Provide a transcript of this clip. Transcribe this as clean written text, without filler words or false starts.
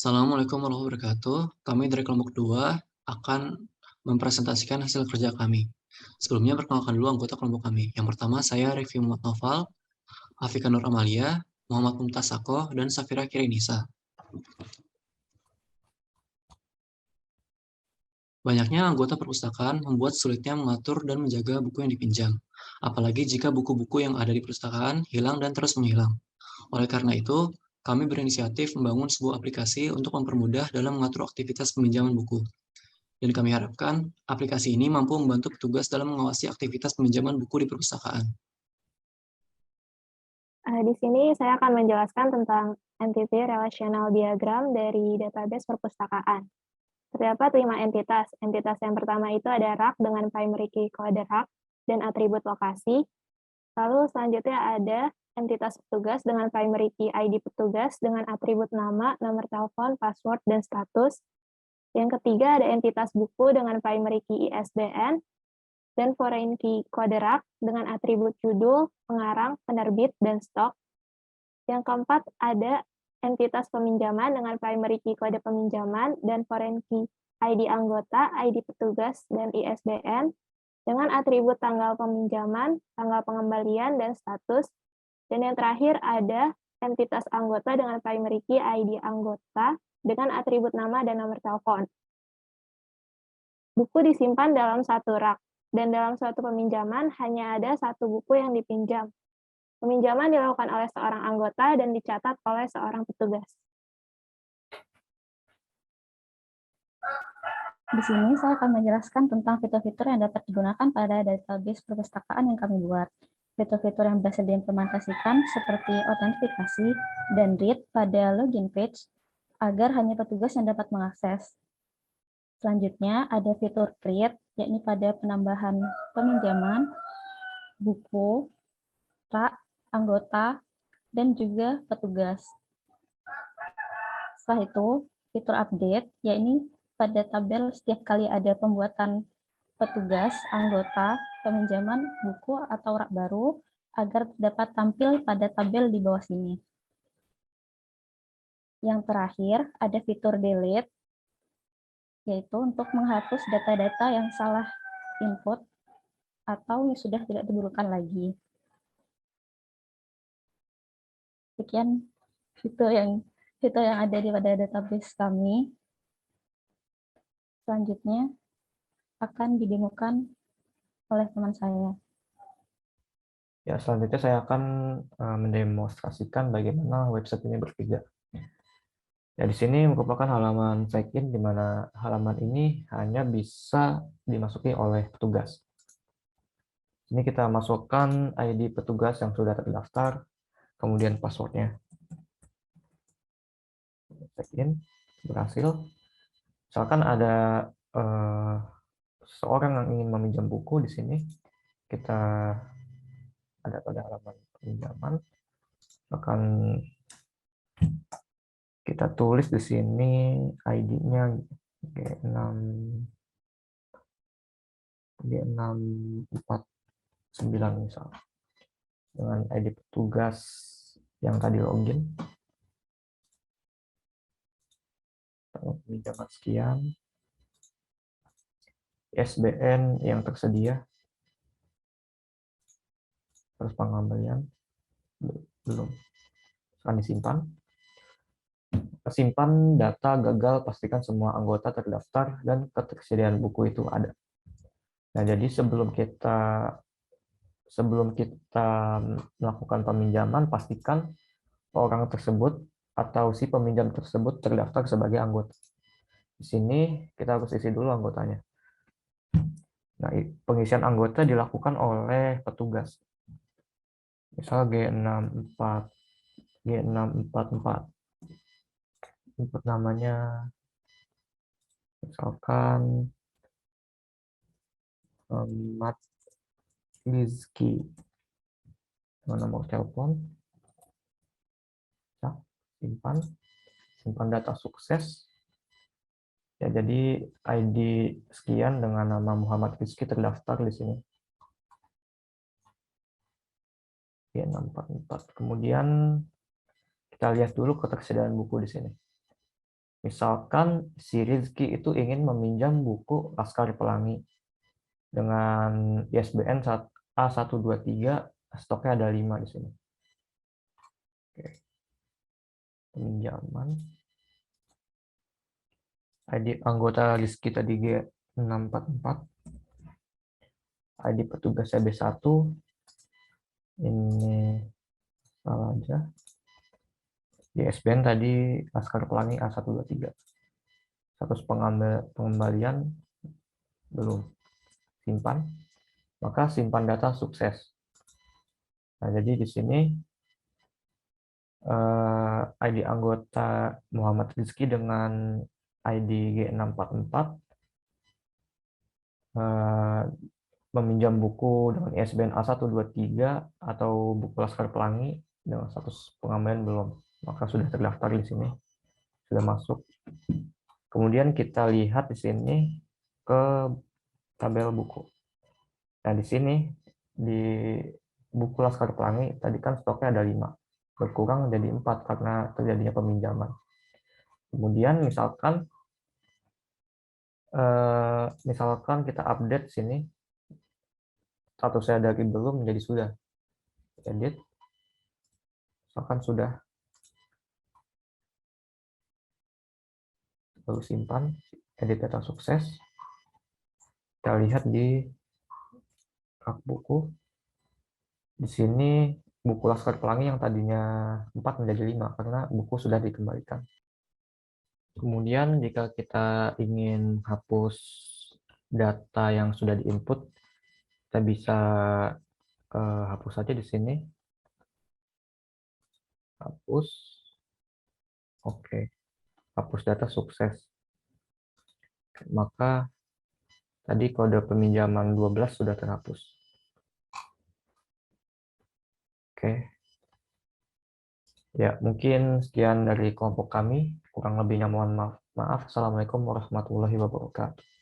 Assalamualaikum warahmatullahi wabarakatuh. Kami dari kelompok 2 akan mempresentasikan hasil kerja kami. Sebelumnya perkenalkan dulu anggota kelompok kami. Yang pertama saya Revi Muhammad Noval, Afika Nur Amalia, Muhammad Mumtaz Sakoh, dan Safira Kirinisa. Banyaknya anggota perpustakaan membuat sulitnya mengatur dan menjaga buku yang dipinjam, apalagi jika buku-buku yang ada di perpustakaan hilang dan terus menghilang. Oleh karena itu, kami berinisiatif membangun sebuah aplikasi untuk mempermudah dalam mengatur aktivitas peminjaman buku. Dan kami harapkan aplikasi ini mampu membantu petugas dalam mengawasi aktivitas peminjaman buku di perpustakaan. Di sini saya akan menjelaskan tentang Entity Relational Diagram dari database perpustakaan. Terdapat 5 entitas. Entitas yang pertama itu ada rak dengan primary key kode rak dan atribut lokasi. Lalu selanjutnya ada entitas petugas dengan primary key ID petugas dengan atribut nama, nomor telepon, password, dan status. Yang ketiga ada entitas buku dengan primary key ISBN dan foreign key kode rak dengan atribut judul, pengarang, penerbit, dan stok. Yang keempat, ada entitas peminjaman dengan primary key kode peminjaman dan foreign key ID anggota, ID petugas, dan ISBN dengan atribut tanggal peminjaman, tanggal pengembalian, dan status. Dan yang terakhir ada entitas anggota dengan primary key ID anggota dengan atribut nama dan nomor telepon. Buku disimpan dalam satu rak, dan dalam suatu peminjaman hanya ada satu buku yang dipinjam. Peminjaman dilakukan oleh seorang anggota dan dicatat oleh seorang petugas. Di sini saya akan menjelaskan tentang fitur-fitur yang dapat digunakan pada database perpustakaan yang kami buat. Fitur-fitur yang berhasil diimplementasikan seperti autentifikasi dan read pada login page agar hanya petugas yang dapat mengakses. Selanjutnya ada fitur create, yakni pada penambahan peminjaman, buku, rak, anggota, dan juga petugas. Setelah itu, fitur update, yakni pada tabel setiap kali ada pembuatan petugas, anggota, peminjaman, buku, atau rak baru, agar dapat tampil pada tabel di bawah sini. Yang terakhir, ada fitur delete, yaitu untuk menghapus data-data yang salah input atau yang sudah tidak diperlukan lagi. Sekian fitur yang ada di pada database kami. Selanjutnya akan didemokan oleh teman saya. Ya, selanjutnya saya akan mendemonstrasikan bagaimana website ini bekerja. Ya, di sini merupakan halaman check-in, di mana halaman ini hanya bisa dimasuki oleh petugas. Ini kita masukkan ID petugas yang sudah terdaftar, kemudian passwordnya. Check-in, berhasil. Misalkan ada seorang yang ingin meminjam buku di sini, kita ada pada halaman peminjaman, akan kita tulis di sini ID-nya G6 G649 misal, dengan ID petugas yang tadi login, peminjaman sekian, ISBN yang tersedia, terus pengembalian belum, akan disimpan. Simpan data gagal, pastikan semua anggota terdaftar dan ketersediaan buku itu ada. Nah, jadi sebelum kita melakukan peminjaman, pastikan orang tersebut atau si peminjam tersebut terdaftar sebagai anggota. Di sini kita harus isi dulu anggotanya. Nah, pengisian anggota dilakukan oleh petugas. Misal G644. Input namanya misalkan Mat Rizky, nomor telepon, ya, simpan data sukses. Ya, jadi ID sekian dengan nama Muhammad Rizky terdaftar di sini. G644. Kemudian kita lihat dulu ketersediaan buku di sini. Misalkan si Rizky itu ingin meminjam buku Laskar Pelangi dengan ISBN A123, stoknya ada 5 di sini. Oke. Peminjaman. ID anggota Rizky tadi G644. ID petugasnya B1. Ini salah aja. Di ISBN tadi Laskar Pelangi A123. Status pengembalian belum. Simpan. Maka simpan data sukses. Nah, jadi di sini ID anggota Muhammad Rizky dengan ID G644 meminjam buku dengan ISBN A123 atau buku Laskar Pelangi dengan status pengembalian belum, maka sudah terdaftar di sini, sudah masuk. Kemudian kita lihat di sini ke tabel buku. Nah, di sini di buku Laskar Pelangi tadi kan stoknya ada 5, berkurang jadi 4 karena terjadinya peminjaman. Kemudian misalkan kita update sini, statusnya dari belum menjadi sudah. Edit, misalkan sudah, lalu simpan, edit data sukses. Kita lihat di rak buku. Di sini buku Laskar Pelangi yang tadinya 4 menjadi 5 karena buku sudah dikembalikan. Kemudian jika kita ingin hapus data yang sudah diinput, kita bisa hapus saja di sini. Hapus. Oke. Hapus data sukses. Maka tadi kode peminjaman 12 sudah terhapus. Oke. Ya, mungkin sekian dari kelompok kami. Kurang lebihnya mohon maaf. Assalamualaikum warahmatullahi wabarakatuh.